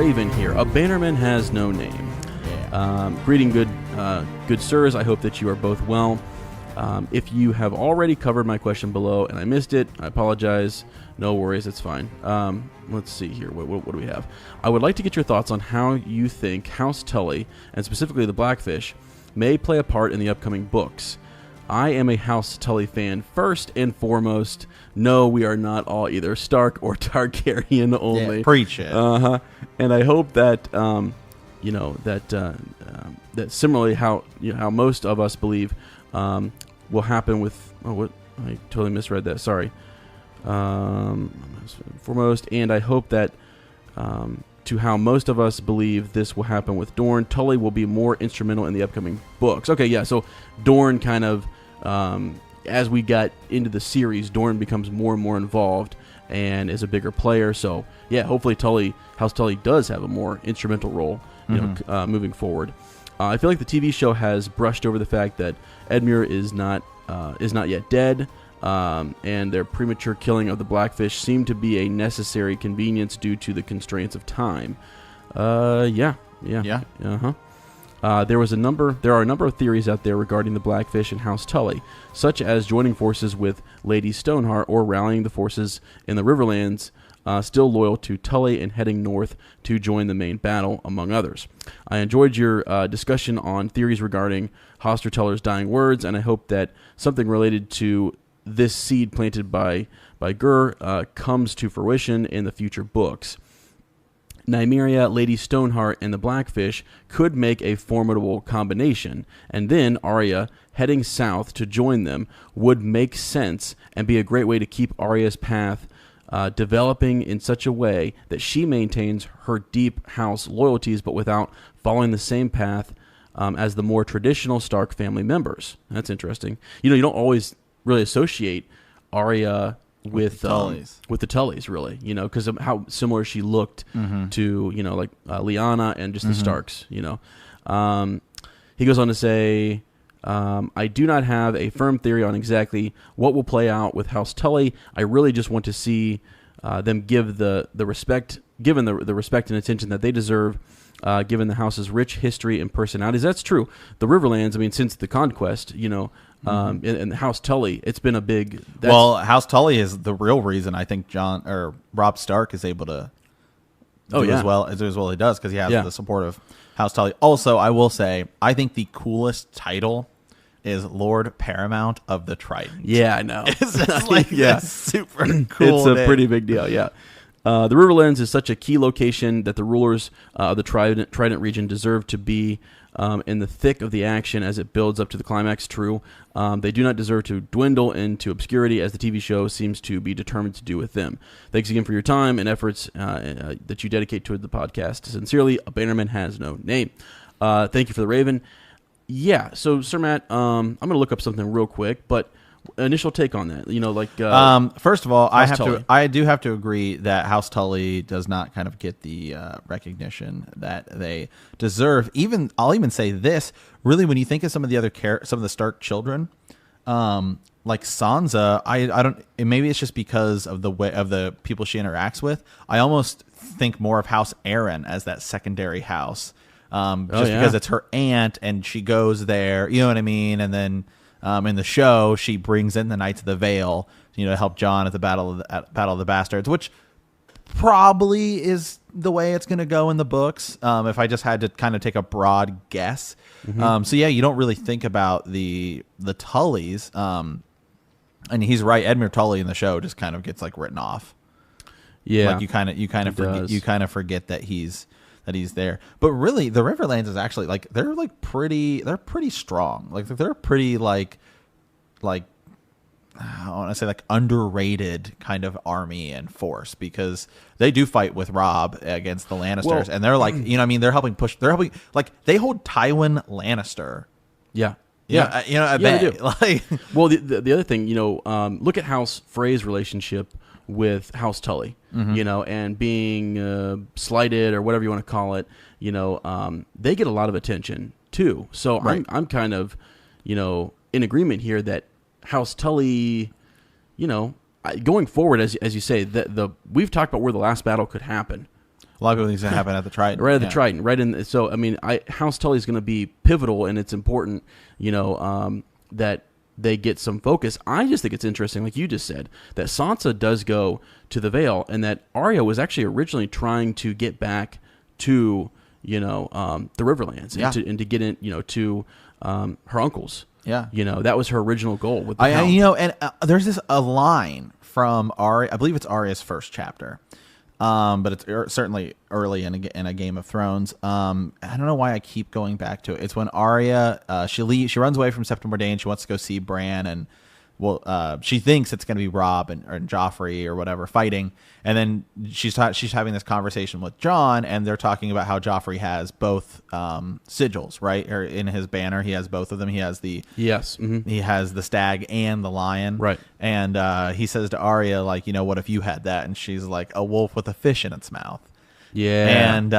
Raven here. A bannerman has no name. Greeting good sirs. I hope that you are both well. If you have already covered my question below and I missed it, I apologize. No worries, it's fine. Let's see here. What do we have? I would like to get your thoughts on how you think House Tully, and specifically the Blackfish, may play a part in the upcoming books. I am a House Tully fan first and foremost. No, we are not all either Stark or Targaryen only. Yeah, preach it. And I hope that that similarly how most of us believe will happen with what I totally misread that. Sorry. Foremost, and I hope that to how most of us believe this will happen with Dorne, Tully will be more instrumental in the upcoming books. Okay, yeah. So Dorne kind of as we got into the series, Dorne becomes more and more involved and is a bigger player. So yeah, hopefully House Tully does have a more instrumental role, moving forward. I feel like the TV show has brushed over the fact that Edmure is not yet dead, and their premature killing of the Blackfish seemed to be a necessary convenience due to the constraints of time. There are a number of theories out there regarding the Blackfish and House Tully, such as joining forces with Lady Stoneheart or rallying the forces in the Riverlands, still loyal to Tully and heading north to join the main battle, among others. I enjoyed your discussion on theories regarding Hoster Tuller's dying words, and I hope that something related to this seed planted by Gur comes to fruition in the future books. Nymeria, Lady Stoneheart, and the Blackfish could make a formidable combination, and then Arya heading south to join them would make sense and be a great way to keep Arya's path developing in such a way that she maintains her deep house loyalties but without following the same path as the more traditional Stark family members. That's interesting. You don't always really associate Arya with the Tullys, really, because of how similar she looked to, Lyanna and just the Starks, He goes on to say, I do not have a firm theory on exactly what will play out with House Tully. I really just want to see them give the respect and attention that they deserve, given the house's rich history and personalities. That's true. The Riverlands, since the conquest, and House Tully, it's been a big. House Tully is the real reason I think Robb Stark is able to do as well as he does, because he has the support of House Tully. Also, I will say, I think the coolest title is Lord Paramount of the Trident. Yeah, I know. It's just like super cool. It's a pretty big deal. Yeah. The Riverlands is such a key location that the rulers of the Trident region deserve to be in the thick of the action as it builds up to the climax. True, they do not deserve to dwindle into obscurity as the TV show seems to be determined to do with them. Thanks again for your time and efforts that you dedicate toward the podcast. Sincerely, a bannerman has no name. Thank you for the Raven. Yeah, so Sir Matt, I'm going to look up something real quick, but initial take on that, first of all, I do have to agree that House Tully does not kind of get the recognition that they deserve. I'll even say this, really, when you think of some of the Stark children, like Sansa, I don't, maybe it's just because of the way of the people she interacts with. I almost think more of House Aaron as that secondary house, because it's her aunt and she goes there, you know what I mean? And then in the show, she brings in the Knights of the Vale, to help Jon at the Battle of the Bastards, which probably is the way it's going to go in the books. If I just had to kind of take a broad guess, you don't really think about the Tullys, and he's right. Edmure Tully in the show just kind of gets written off. Yeah, like you kind of forget that he's there. But really, the Riverlands is actually they're pretty strong. They're pretty I want to say underrated kind of army and force, because they do fight with Robb against the Lannisters, and they're they're helping push. They're helping they hold Tywin Lannister. Yeah. They do. The other thing, look at House Frey's relationship with House Tully, and being slighted or whatever you want to call it, they get a lot of attention too. So right. I'm kind of, in agreement here that House Tully, going forward, as you say, we've talked about where the last battle could happen. A lot of people think it's going to happen at the Trident. Right at the Trident, right in. So I mean, House Tully is going to be pivotal, and it's important, that they get some focus. I just think it's interesting, like you just said, that Sansa does go to the Vale, and that Arya was actually originally trying to get back to the Riverlands, and to get in, to her uncle's. Yeah, that was her original goal with the Hound. And there's a line from Arya. I believe it's Arya's first chapter. But it's certainly early in a Game of Thrones. I don't know why I keep going back to it. It's when Arya she runs away from Septon Bourdain. She wants to go see Bran, and she thinks it's going to be Robb or Joffrey or whatever fighting. And then she's having this conversation with Jon, and they're talking about how Joffrey has both sigils, right? Or in his banner, he has both of them. He has he has the stag and the lion, right? And he says to Arya, like, what if you had that? And she's like, a wolf with a fish in its mouth. Yeah. And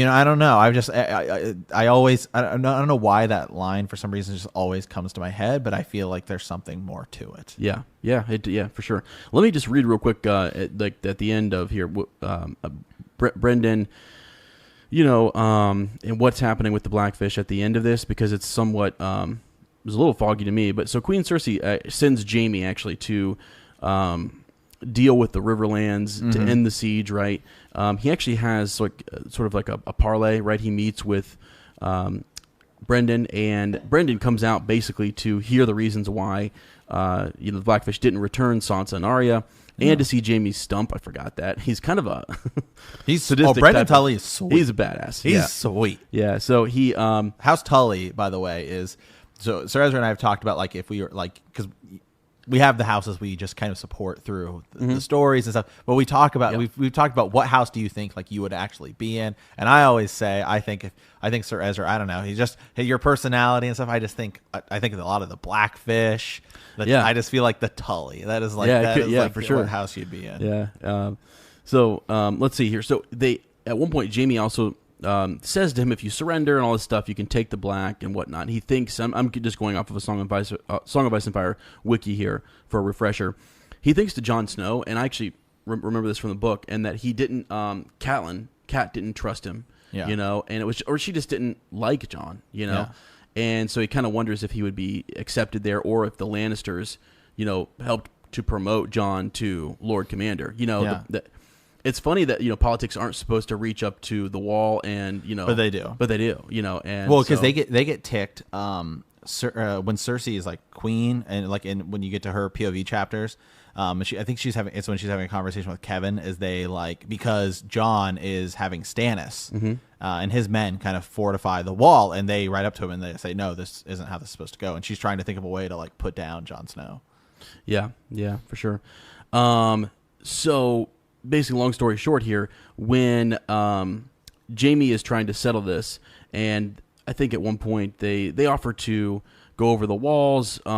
I don't know. I always don't know why that line for some reason just always comes to my head, but I feel like there's something more to it. Yeah, for sure. Let me just read real quick, at the end of here, Brendan, and what's happening with the Blackfish at the end of this, because it's somewhat it was a little foggy to me. But so Queen Cersei sends Jaime actually to deal with the Riverlands to end the siege, right? He actually has sort of like a parlay, right? He meets with Brendan, and Brendan comes out basically to hear the reasons why the Blackfish didn't return Sansa and Arya, and to see Jaime's stump. I forgot that. He's kind of he's sadistic. Brendan Tully is sweet. He's a badass. He's sweet. Yeah. So he House Tully, by the way, is so Sir Ezra and I have talked about, like, if we were like, because we have the houses we just kind of support through the stories and stuff. But we talk about we've talked about what house do you think like you would actually be in, and I always say I think Sir Ezra, I don't know, he's just your personality and stuff. I think a lot of the Blackfish. I just feel like the Tully. That is like for sure what house you'd be in. Yeah. So let's see here. So they at one point Jaime also says to him, if you surrender and all this stuff, you can take the black and whatnot. And he thinks, I'm just going off of a Song of Ice and Fire wiki here for a refresher. He thinks to Jon Snow, and I actually remember this from the book, and that he didn't, Cat didn't trust him, and it was, or she just didn't like Jon, and so he kind of wonders if he would be accepted there, or if the Lannisters, helped to promote Jon to Lord Commander, It's funny that politics aren't supposed to reach up to the wall, and but they do. And because they get ticked when Cersei is like queen, and like when you get to her POV chapters, I think it's when she's having a conversation with Kevin, is they like, because Jon is having Stannis and his men kind of fortify the wall, and they ride up to him and they say, no, this isn't how this is supposed to go, and she's trying to think of a way to like put down Jon Snow. Yeah, for sure. So basically, long story short here, when Jaime is trying to settle this, and I think at one point they offer to go over the walls, they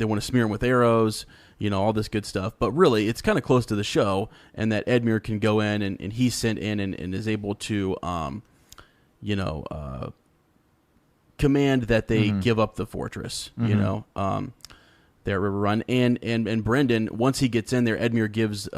want to smear him with arrows, all this good stuff, but really it's kind of close to the show, and that Edmure can go in, and he's sent in and is able to command that they give up the fortress, there at Riverrun, and Brendan, once he gets in there, Edmure gives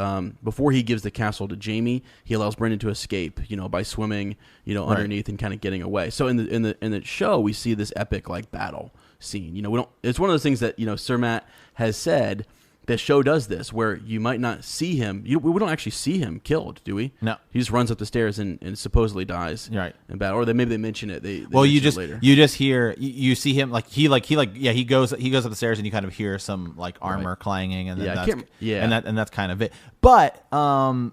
before he gives the castle to Jaime, he allows Brendan to escape, by swimming, underneath and kind of getting away. So in the show, we see this epic like battle scene. We don't. It's one of those things that Sir Matt has said. The show does this, where you might not see him. We don't actually see him killed, do we? No. He just runs up the stairs and supposedly dies. Right. In battle, or maybe they mention it. They you just hear you see him he goes up the stairs, and you kind of hear some like armor clanging, and then and that's kind of it. But do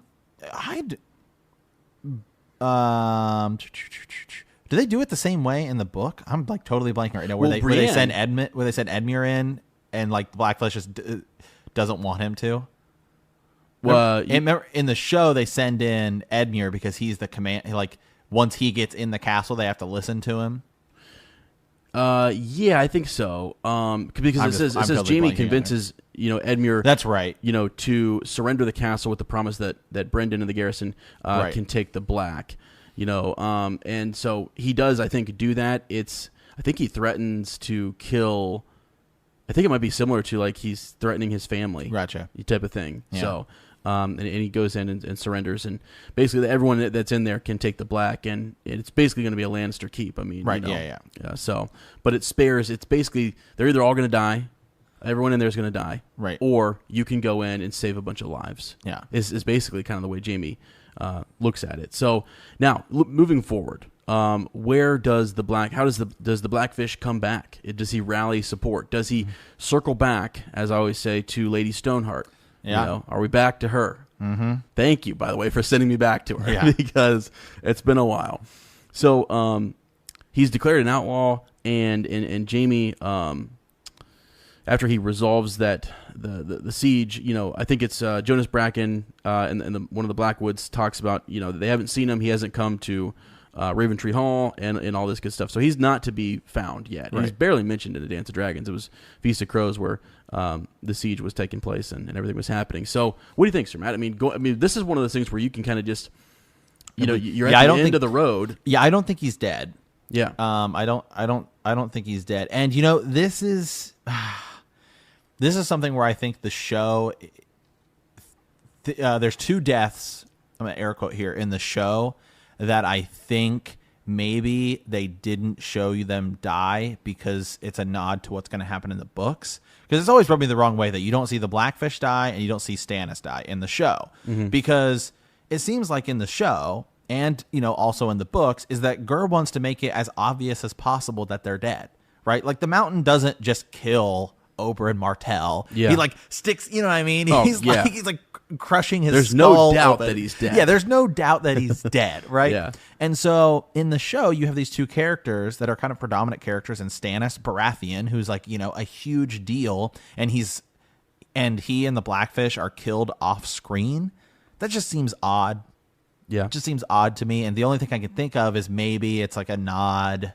they do it the same way in the book? I'm like totally blanking right now. Where they send Edmure in, and like Blackfish just doesn't want him to. Well, remember in the show they send in Edmure because he's the command. Like once he gets in the castle, they have to listen to him. Yeah, I think so. Because it says Jaime convinces Edmure. That's right. To surrender the castle with the promise that Brendan and the garrison can take the black. And so he does, I think, do that. I think he threatens to kill. I think it might be similar to like he's threatening his family, gotcha, type of thing. Yeah. So, and he goes in and surrenders, and basically everyone that's in there can take the black, and it's basically going to be a Lannister keep. I mean, Right? You know, Yeah. So, but it spares. It's basically they're either all going to die, everyone in there is going to die, Right. or you can go in and save a bunch of lives. Yeah. Is basically kind of the way Jaime looks at it. So now moving forward. Where does the does the Blackfish come back? Does he rally support? Does he circle back, as I always say, to Lady Stoneheart? Yeah. You know, are we back to her? Mm-hmm. Thank you, by the way, for sending me back to her Yeah. because it's been a while. So he's declared an outlaw, and Jaime, after he resolves that the siege, you know, I think it's Jonas Bracken and one of the Blackwoods talks about, you know, they haven't seen him. He hasn't come to Raventree Hall and all this good stuff. So he's not to be found yet. Right. He's barely mentioned in the Dance of Dragons. It was Feast of Crows where the siege was taking place and everything was happening. So what do you think, Sir Matt? I mean, this is one of those things where you can kind of just, you know, you're at the end of the road. Yeah, I don't think he's dead. Yeah. I don't think he's dead. And you know, this is something where I think the show there's two deaths, I'm gonna air quote here, in the show that I think maybe they didn't show you them die because it's a nod to what's going to happen in the books. Because it's always rubbed me the wrong way that you don't see the Blackfish die and you don't see Stannis die in the show. Mm-hmm. Because it seems like in the show, and you know, also in the books, is that Gur wants to make it as obvious as possible that they're dead, right? Like the Mountain doesn't just kill Oberyn Martell. Yeah. He like sticks, you know what I mean? Oh, he's yeah. like crushing his There's skull no doubt open. that he's dead. Yeah, there's no doubt that he's dead, right? Yeah. And so in the show, you have these two characters that are kind of predominant characters in Stannis Baratheon, who's like, you know, a huge deal, and he and the Blackfish are killed off screen. That just seems odd. Yeah. It just seems odd to me. And the only thing I can think of is maybe it's like a nod,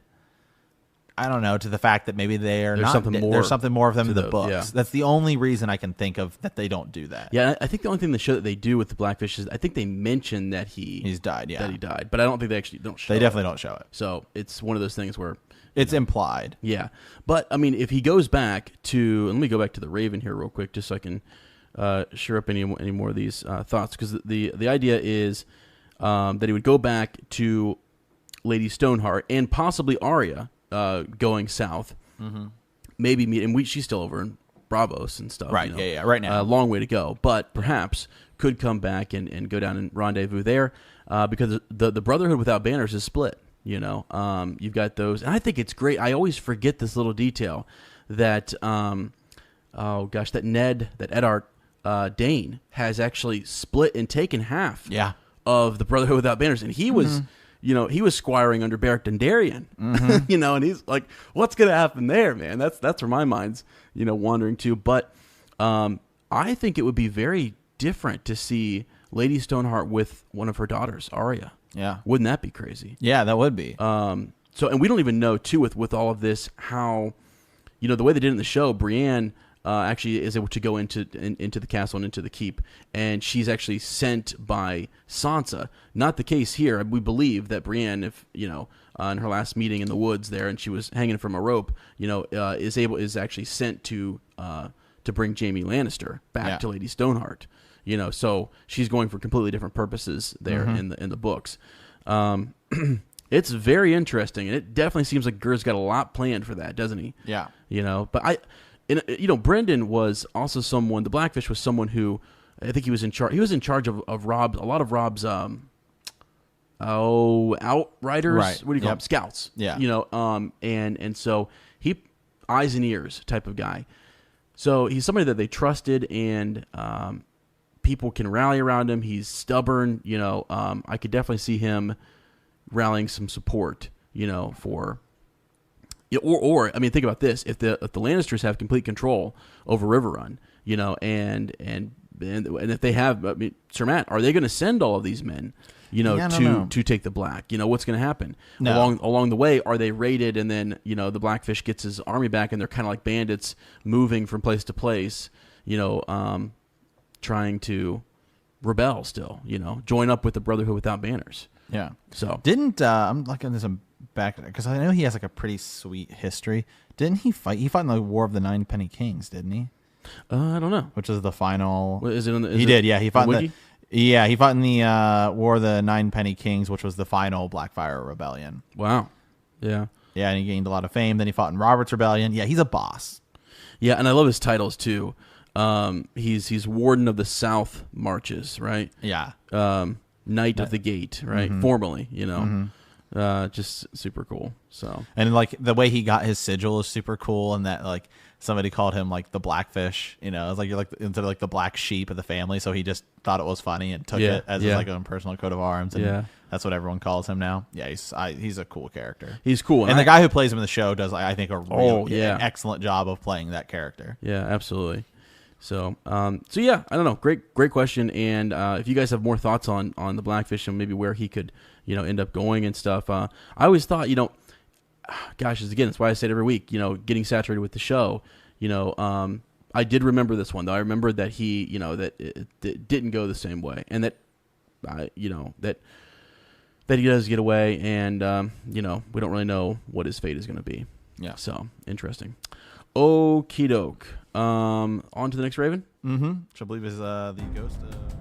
I don't know, to the fact that maybe there's something more of them in the books. Yeah. That's the only reason I can think of that they don't do that. Yeah, I think the only thing in the show that they do with the Blackfish is I think they mention that he's died. Yeah, that he died, but I don't think they actually don't show. They definitely don't show it. So it's one of those things where it's implied. Yeah, but I mean, if he goes back to, let me go back to the Raven here real quick, just so I can shore up any more of these thoughts, because the idea is that he would go back to Lady Stoneheart and possibly Arya. Going south, maybe meet, and she's still over in Bravos and stuff, right? You know, Yeah, right now, a long way to go, but perhaps could come back and go down and rendezvous there, because the Brotherhood without banners is split. You know, you've got those, and I think it's great. I always forget this little detail that, that Eddard Dane has actually split and taken half, of the Brotherhood without banners, and he was. You know, he was squiring under Beric Dondarrion, you know, and he's like, what's going to happen there, man? That's where my mind's, you know, wandering to. But I think it would be very different to see Lady Stoneheart with one of her daughters, Arya. Yeah. Wouldn't that be crazy? Yeah, that would be. So, and we don't even know, too, with all of this, how, you know, the way they did it in the show, Brienne actually is able to go into the castle and into the keep, and she's actually sent by Sansa. Not the case here. We believe that Brienne, if you know, in her last meeting in the woods there, and she was hanging from a rope, you know, is actually sent to bring Jaime Lannister back to Lady Stoneheart. You know, so she's going for completely different purposes there in the books. It's very interesting, and it definitely seems like Gur's got a lot planned for that, doesn't he? Yeah. You know, but you know, Brendan was also someone. The Blackfish was someone who I think he was in charge. He was in charge of Rob's, a lot of Rob's, outriders. Right. What do you call them? Scouts. Yeah. You know, and so he eyes and ears type of guy. So he's somebody that they trusted, and people can rally around him. He's stubborn. You know, I could definitely see him rallying some support. You know, for. Or I mean, think about this: if the Lannisters have complete control over Riverrun, you know, and if they have, I mean, Sir Matt, are they going to send all of these men, you know, to take the Black? You know, what's going to happen along the way? Are they raided, and then you know the Blackfish gets his army back, and they're kind of like bandits moving from place to place, you know, trying to rebel still, you know, join up with the Brotherhood without banners. Yeah. So didn't I'm looking at some back because I know he has like a pretty sweet history. Didn't he fight? He fought in the War of the Nine Penny Kings, didn't he? I don't know. which is the final. What, is it in the? He did, yeah. He fought in Wiki? he fought in the War of the Nine Penny Kings, which was the final Blackfire Rebellion. Wow. Yeah. Yeah, and he gained a lot of fame. Then he fought in Robert's Rebellion. Yeah, he's a boss. Yeah, and I love his titles too. He's Warden of the South Marches, right? Yeah. Knight of the Gate, right? Formally, you know. Just super cool. So, and like the way he got his sigil is super cool, and that like somebody called him like the Blackfish. You know, it's like you're like instead of like the black sheep of the family. So he just thought it was funny and took it as his like own personal coat of arms. And that's what everyone calls him now. Yeah, he's a cool character. He's cool, and the guy who plays him in the show does I think a an excellent job of playing that character. Yeah, absolutely. So, yeah, I don't know. Great question. And if you guys have more thoughts on the Blackfish and maybe where he could, end up going and stuff, I always thought, gosh, that's why I say it every week. Getting saturated with the show. I did remember this one though. I remember that he, that it didn't go the same way, and that, that he does get away, and we don't really know what his fate is going to be. Yeah. So interesting. Okie doke. On to the next Raven. Which I believe is the Ghost of